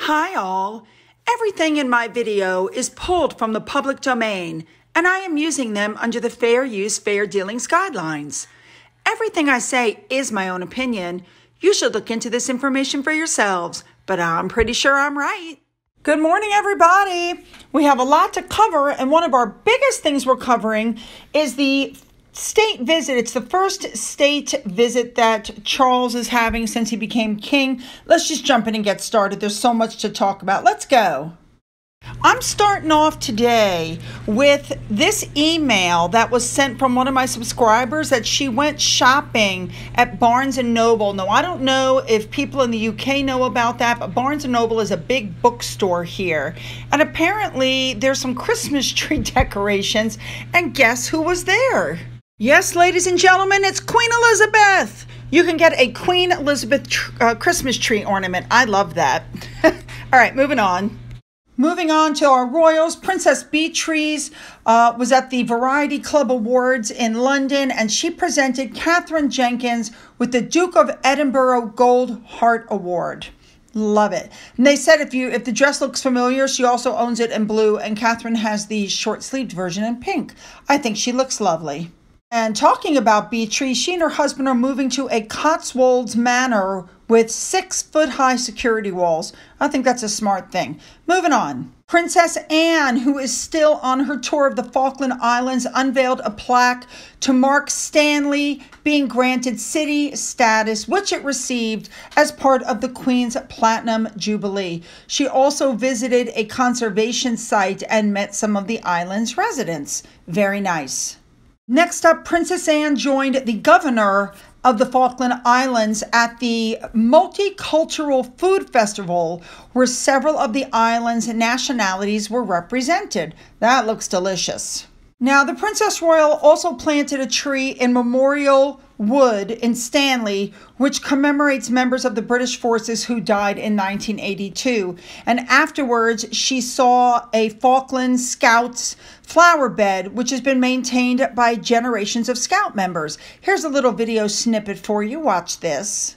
Hi all. Everything in my video is pulled from the public domain, and I am using them under the Fair Use, Fair Dealings guidelines. Everything I say is my own opinion. You should look into this information for yourselves, but I'm pretty sure I'm right. Good morning, everybody. We have a lot to cover, and one of our biggest things we're covering is the state visit. It's the first state visit that Charles is having since he became king. Let's just jump in and get started. There's so much to talk about. Let's go. I'm starting off today with this email that was sent from one of my subscribers that she went shopping at Barnes & Noble. Now, I don't know if people in the UK know about that, but Barnes & Noble is a big bookstore here. And apparently there's some Christmas tree decorations, and guess who was there? Yes, ladies and gentlemen, it's Queen Elizabeth. You can get a Queen Elizabeth Christmas tree ornament. I love that. All right, moving on. Moving on to our royals, Princess Beatrice was at the Variety Club Awards in London, and she presented Catherine Jenkins with the Duke of Edinburgh Gold Heart Award. Love it. And they said if the dress looks familiar, she also owns it in blue, and Catherine has the short-sleeved version in pink. I think she looks lovely. And talking about Beatrice, she and her husband are moving to a Cotswolds manor with 6-foot-high security walls. I think that's a smart thing. Moving on. Princess Anne, who is still on her tour of the Falkland Islands, unveiled a plaque to mark Stanley being granted city status, which it received as part of the Queen's Platinum Jubilee. She also visited a conservation site and met some of the island's residents. Very nice. Next up, Princess Anne joined the governor of the Falkland Islands at the Multicultural Food Festival, where several of the island's nationalities were represented. That looks delicious. Now, the Princess Royal also planted a tree in Memorial Wood in Stanley, which commemorates members of the British forces who died in 1982. And afterwards, she saw a Falkland Scouts flower bed, which has been maintained by generations of Scout members. Here's a little video snippet for you. Watch this.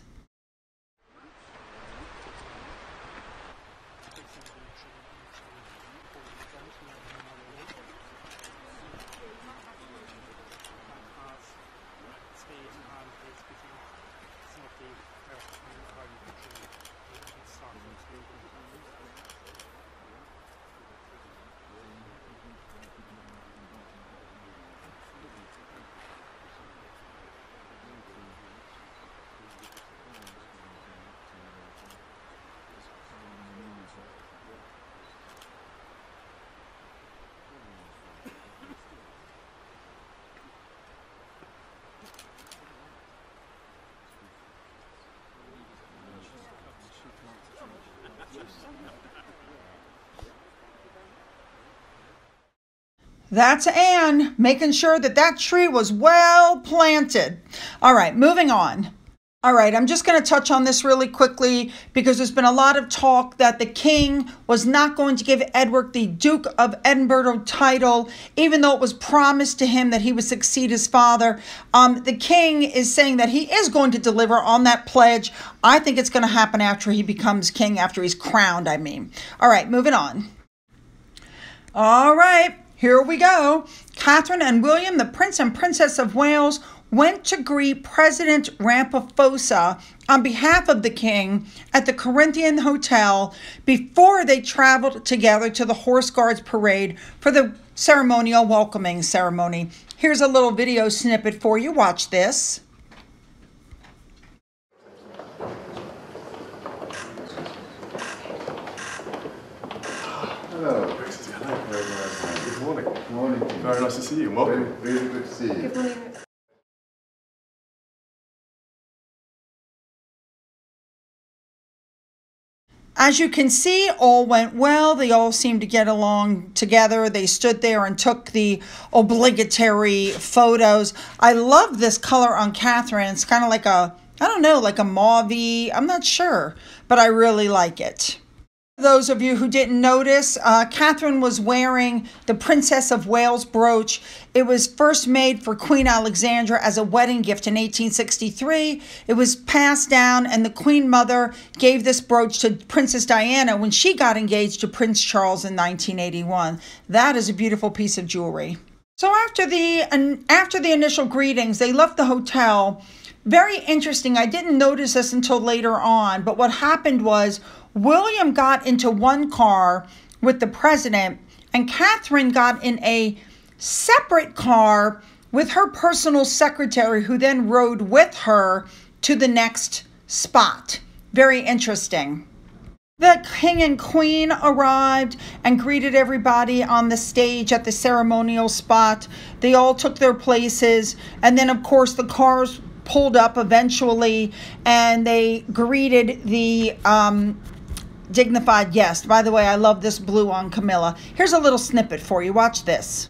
That's Anne, making sure that that tree was well planted. All right, moving on. All right, I'm just going to touch on this really quickly because there's been a lot of talk that the king was not going to give Edward the Duke of Edinburgh title, even though it was promised to him that he would succeed his father. The king is saying that he is going to deliver on that pledge. I think it's going to happen after he becomes king, after he's crowned, I mean. All right, moving on. All right. Here we go. Catherine and William, the Prince and Princess of Wales, went to greet President Ramaphosa on behalf of the king at the Corinthian Hotel before they traveled together to the Horse Guards Parade for the ceremonial welcoming ceremony. Here's a little video snippet for you. Watch this. Hello. Good morning. Good morning. Very nice to see you. Welcome. Really good to see you. Good morning. As you can see, all went well. They all seemed to get along together. They stood there and took the obligatory photos. I love this color on Catherine. It's kind of like a, I don't know, like a mauve-y. I'm not sure, but I really like it. Those of you who didn't notice, Catherine was wearing the Princess of Wales brooch. It was first made for Queen Alexandra as a wedding gift in 1863. It was passed down, and the Queen Mother gave this brooch to Princess Diana when she got engaged to Prince Charles in 1981. That is a beautiful piece of jewelry. So after the initial greetings, they left the hotel. Very interesting. I didn't notice this until later on, but what happened was William got into one car with the president, and Catherine got in a separate car with her personal secretary, who then rode with her to the next spot. Very interesting. The king and queen arrived and greeted everybody on the stage at the ceremonial spot. They all took their places, and then of course the cars pulled up eventually, and they greeted the dignified guest. By the way, I love this blue on Camilla. Here's a little snippet for you. Watch this.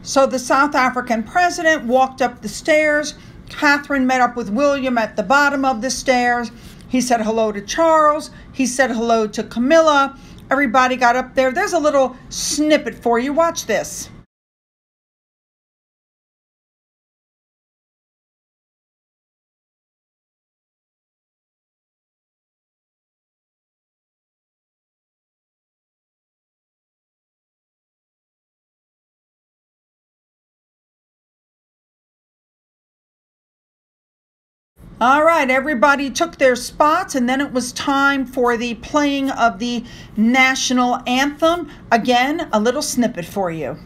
So the South African president walked up the stairs. Catherine met up with William at the bottom of the stairs. He said hello to Charles. He said hello to Camilla. Everybody got up there. There's a little snippet for you. Watch this. All right, everybody took their spots, and then it was time for the playing of the national anthem. Again, a little snippet for you.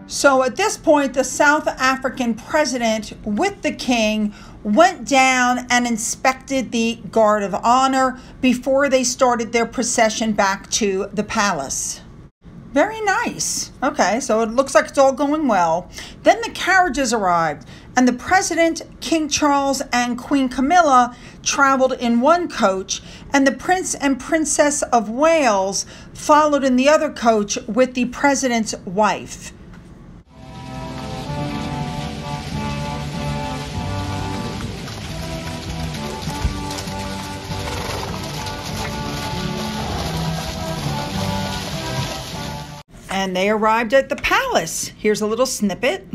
So at this point, the South African president with the king went down and inspected the guard of honor before they started their procession back to the palace. Very nice. Okay, so it looks like it's all going well. Then the carriages arrived, and the president, King Charles, and Queen Camilla traveled in one coach, and the Prince and Princess of Wales followed in the other coach with the president's wife. And they arrived at the palace. Here's a little snippet.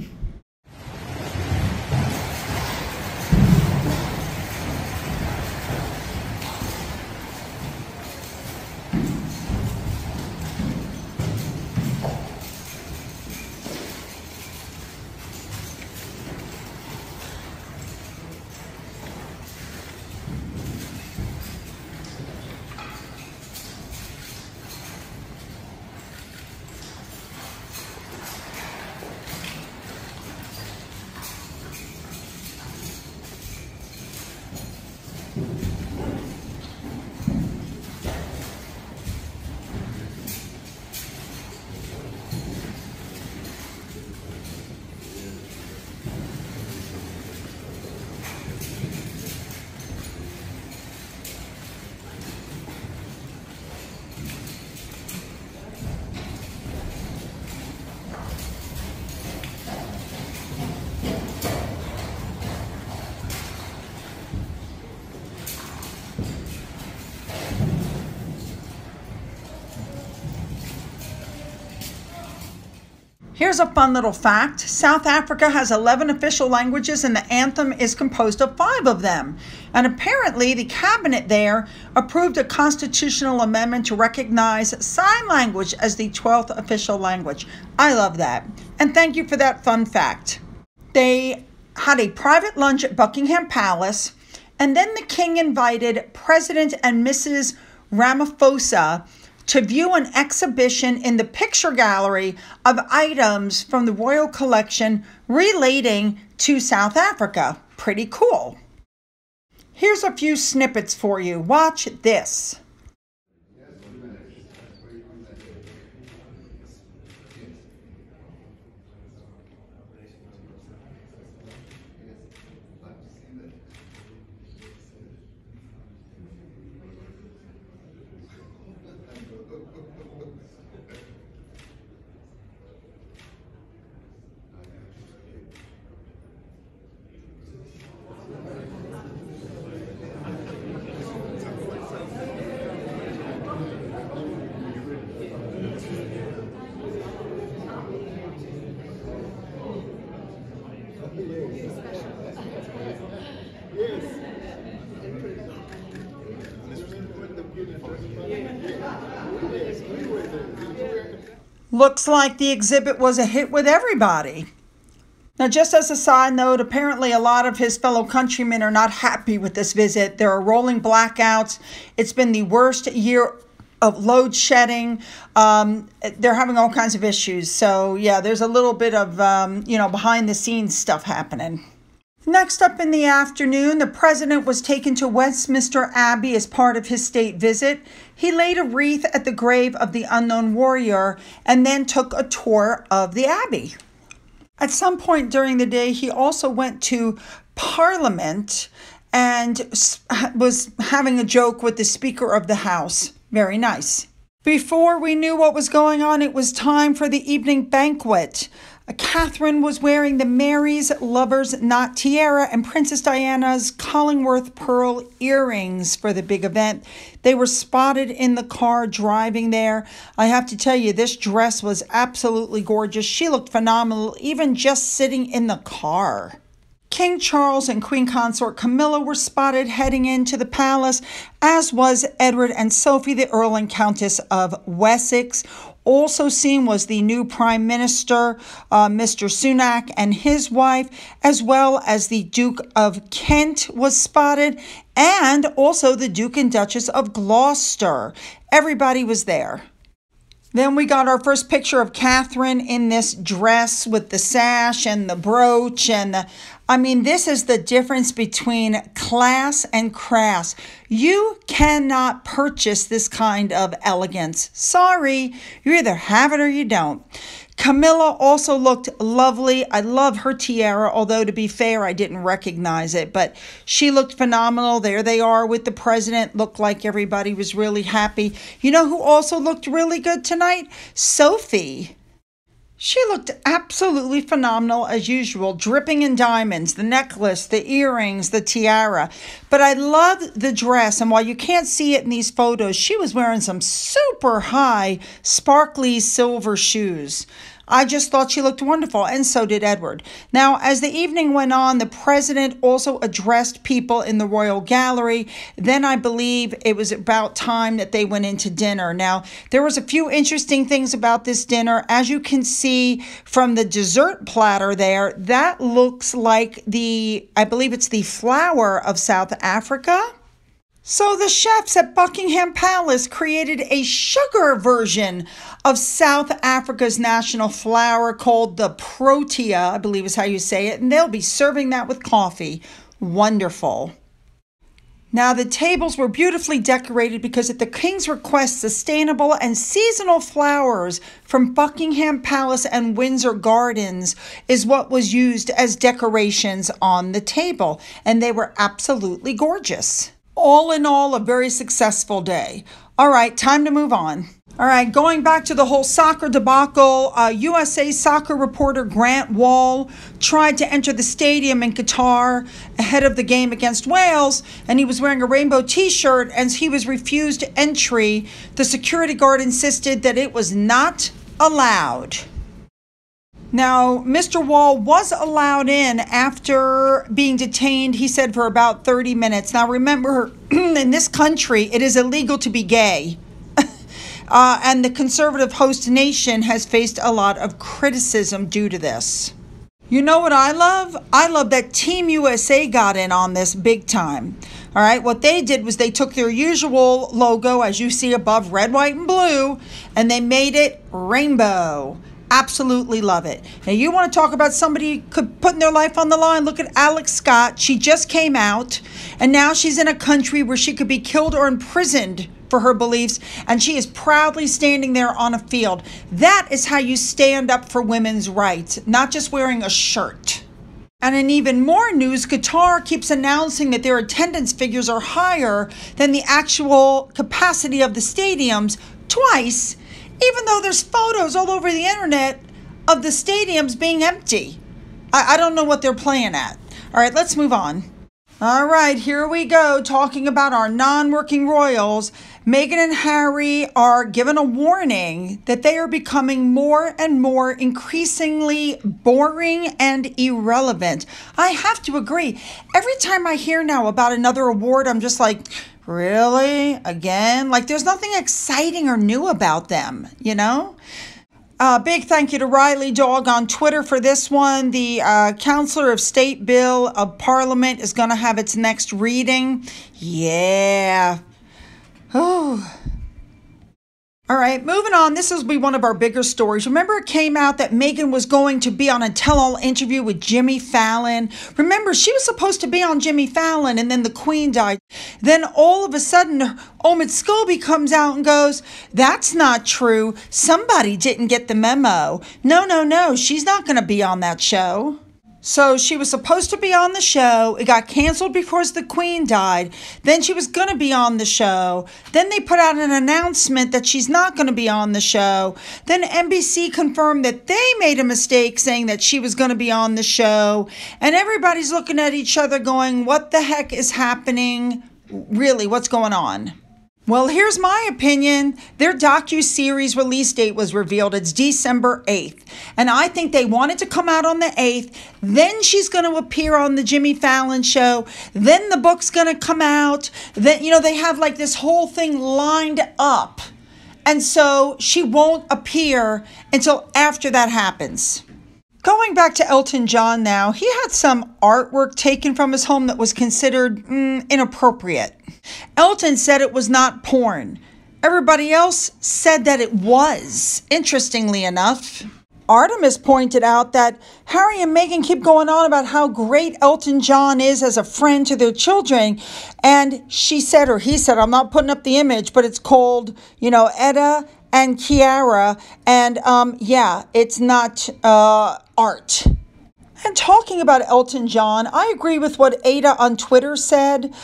Here's a fun little fact. South Africa has 11 official languages, and the anthem is composed of 5 of them. And apparently the cabinet there approved a constitutional amendment to recognize sign language as the 12th official language. I love that. And thank you for that fun fact. They had a private lunch at Buckingham Palace, and then the king invited President and Mrs. Ramaphosa to view an exhibition in the picture gallery of items from the royal collection relating to South Africa. Pretty cool. Here's a few snippets for you. Watch this. Looks like the exhibit was a hit with everybody. Now, just as a side note, apparently a lot of his fellow countrymen are not happy with this visit. There are rolling blackouts. It's been the worst year of load shedding. They're having all kinds of issues. So, yeah, there's a little bit of, behind the scenes stuff happening. Next up in the afternoon, the president was taken to Westminster Abbey as part of his state visit. He laid a wreath at the grave of the unknown warrior and then took a tour of the Abbey. At some point during the day, he also went to Parliament and was having a joke with the Speaker of the House. Very nice. Before we knew what was going on, it was time for the evening banquet. Catherine was wearing the Mary's Lover's Knot tiara and Princess Diana's Collingworth pearl earrings for the big event. They were spotted in the car driving there. I have to tell you, this dress was absolutely gorgeous. She looked phenomenal, even just sitting in the car. King Charles and Queen Consort Camilla were spotted heading into the palace, as was Edward and Sophie, the Earl and Countess of Wessex. Also seen was the new Prime Minister, Mr. Sunak, and his wife, as well as the Duke of Kent was spotted, and also the Duke and Duchess of Gloucester. Everybody was there. Then we got our first picture of Catherine in this dress with the sash and the brooch. This is the difference between class and crass. You cannot purchase this kind of elegance. Sorry, you either have it or you don't. Camilla also looked lovely. I love her tiara, although to be fair, I didn't recognize it, but she looked phenomenal. There they are with the president. Looked like everybody was really happy. You know who also looked really good tonight? Sophie. She looked absolutely phenomenal as usual, dripping in diamonds, the necklace, the earrings, the tiara. But I loved the dress, and while you can't see it in these photos, she was wearing some super high, sparkly silver shoes. I just thought she looked wonderful, and so did Edward. Now, as the evening went on, the president also addressed people in the royal gallery. Then I believe it was about time that they went into dinner. Now, there was a few interesting things about this dinner. As you can see from the dessert platter there, that looks like I believe it's the flower of South Africa. So the chefs at Buckingham Palace created a sugar version of South Africa's national flower called the Protea, I believe is how you say it, and they'll be serving that with coffee. Wonderful. Now, the tables were beautifully decorated because at the King's request, sustainable and seasonal flowers from Buckingham Palace and Windsor Gardens is what was used as decorations on the table, and they were absolutely gorgeous. All in all, a very successful day. All right, time to move on. All right, going back to the whole soccer debacle, USA soccer reporter Grant Wall tried to enter the stadium in Qatar ahead of the game against Wales, and he was wearing a rainbow t-shirt, and he was refused entry. The security guard insisted that it was not allowed. Now, Mr. Wall was allowed in after being detained, he said, for about 30 minutes. Now, remember, in this country, it is illegal to be gay. And the conservative host nation has faced a lot of criticism due to this. You know what I love? I love that Team USA got in on this big time. All right, what they did was they took their usual logo, as you see above, red, white, and blue, and they made it rainbow. Absolutely love it. Now, you want to talk about somebody putting their life on the line? Look at Alex Scott. She just came out, and now she's in a country where she could be killed or imprisoned for her beliefs, and she is proudly standing there on a field. That is how you stand up for women's rights, not just wearing a shirt. And in even more news, Qatar keeps announcing that their attendance figures are higher than the actual capacity of the stadiums twice, even though there's photos all over the internet of the stadiums being empty. I don't know what they're playing at. All right, let's move on. All right, here we go, talking about our non-working royals. Meghan and Harry are given a warning that they are becoming more and more increasingly boring and irrelevant. I have to agree. Every time I hear now about another award, I'm just like, really? Again? Like, there's nothing exciting or new about them, you know? Big thank you to Riley Dog on Twitter for this one. The Counselor of State Bill of Parliament is going to have its next reading. Yeah. Oh. All right, moving on. This will be one of our bigger stories. Remember, it came out that Meghan was going to be on a tell-all interview with Jimmy Fallon. Remember, she was supposed to be on Jimmy Fallon, and then the Queen died. Then all of a sudden, Omid Scobie comes out and goes, "That's not true. Somebody didn't get the memo. No, she's not going to be on that show." So she was supposed to be on the show. It got canceled because the Queen died. Then she was going to be on the show. Then they put out an announcement that she's not going to be on the show. Then NBC confirmed that they made a mistake saying that she was going to be on the show. And everybody's looking at each other going, what the heck is happening? Really, what's going on? Well, here's my opinion. Their docu-series release date was revealed. It's December 8th. And I think they wanted to come out on the 8th. Then she's going to appear on the Jimmy Fallon show. Then the book's going to come out. Then, they have like this whole thing lined up. And so she won't appear until after that happens. Going back to Elton John now, he had some artwork taken from his home that was considered inappropriate. Elton said it was not porn. Everybody else said that it was, interestingly enough. Artemis pointed out that Harry and Meghan keep going on about how great Elton John is as a friend to their children. And she said, or he said, I'm not putting up the image, but it's called, Etta and Kiara. And it's not art. And talking about Elton John, I agree with what Ada on Twitter said.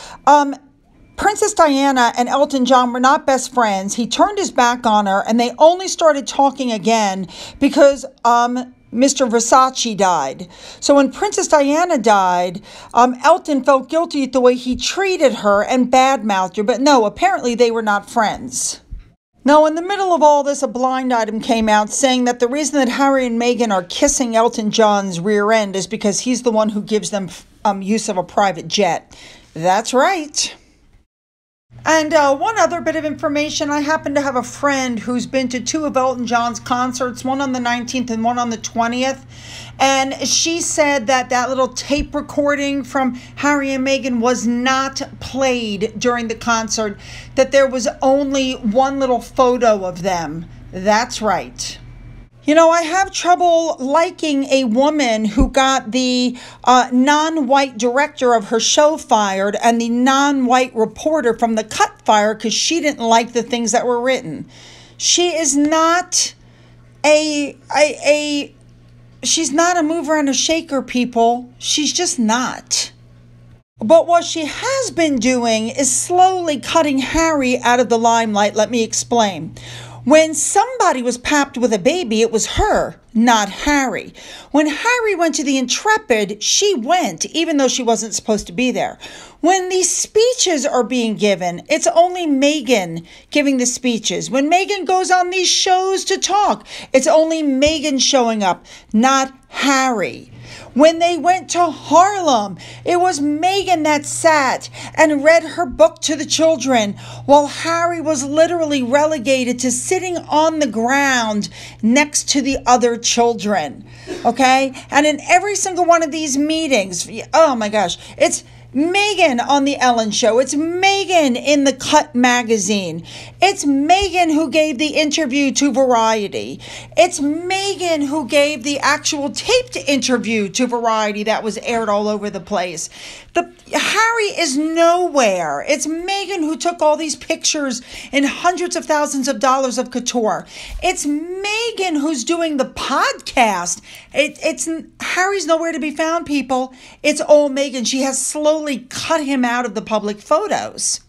Princess Diana and Elton John were not best friends. He turned his back on her, and they only started talking again because Mr. Versace died. So when Princess Diana died, Elton felt guilty at the way he treated her and badmouthed her. But no, apparently they were not friends. Now, in the middle of all this, a blind item came out saying that the reason that Harry and Meghan are kissing Elton John's rear end is because he's the one who gives them use of a private jet. That's right. And one other bit of information, I happen to have a friend who's been to 2 of Elton John's concerts, one on the 19th and one on the 20th. And she said that little tape recording from Harry and Meghan was not played during the concert, that there was only one little photo of them. That's right. I have trouble liking a woman who got the non-white director of her show fired and the non-white reporter from The Cut fired because she didn't like the things that were written. She is not she's not a mover and a shaker, people. She's just not. But what she has been doing is slowly cutting Harry out of the limelight. Let me explain. When somebody was papped with a baby, it was her, not Harry. When Harry went to the Intrepid, she went, even though she wasn't supposed to be there. When these speeches are being given, it's only Meghan giving the speeches. When Meghan goes on these shows to talk, it's only Meghan showing up, not Harry. When they went to Harlem, it was Meghan that sat and read her book to the children, while Harry was literally relegated to sitting on the ground next to the other children. Okay? And in every single one of these meetings, oh my gosh, it's Meghan on the Ellen Show. It's Meghan in the Cut magazine. It's Meghan who gave the interview to Variety. It's Meghan who gave the actual taped interview to Variety that was aired all over the place. Harry is nowhere. It's Meghan who took all these pictures in hundreds of thousands of dollars of couture. It's Meghan who's doing the podcast. It's Harry's nowhere to be found, people. It's all Meghan. She has slowly cut him out of the public photos.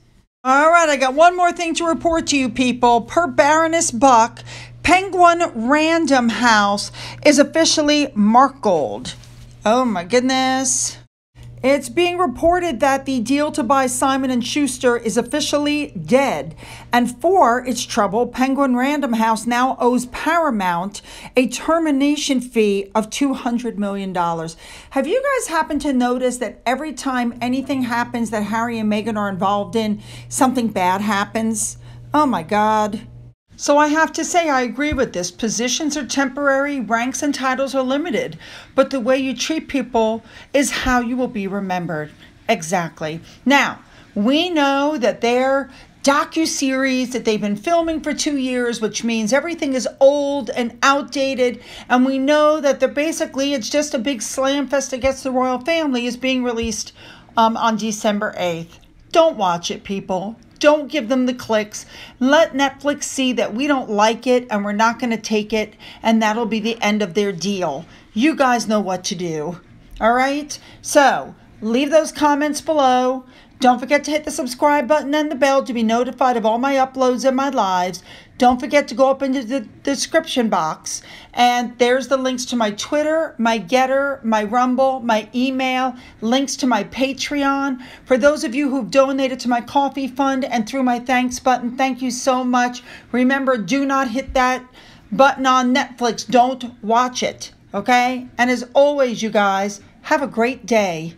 All right, I got one more thing to report to you people. Per Baroness Buck, Penguin Random House is officially marked. Oh my goodness. It's being reported that the deal to buy Simon & Schuster is officially dead. And for its trouble, Penguin Random House now owes Paramount a termination fee of $200 million. Have you guys happened to notice that every time anything happens that Harry and Meghan are involved in, something bad happens? Oh my God. So I have to say I agree with this. Positions are temporary, ranks and titles are limited, but the way you treat people is how you will be remembered. Exactly. Now, we know that their docuseries that they've been filming for 2 years, which means everything is old and outdated, and we know that it's just a big slam fest against the royal family, is being released on December 8th. Don't watch it, people. Don't give them the clicks. Let Netflix see that we don't like it and we're not going to take it, and that'll be the end of their deal. You guys know what to do. All right? So, leave those comments below. Don't forget to hit the subscribe button and the bell to be notified of all my uploads and my lives. Don't forget to go up into the description box. And there's the links to my Twitter, my Getter, my Rumble, my email, links to my Patreon. For those of you who've donated to my coffee fund and through my thanks button, thank you so much. Remember, do not hit that button on Netflix. Don't watch it, okay? And as always, you guys, have a great day.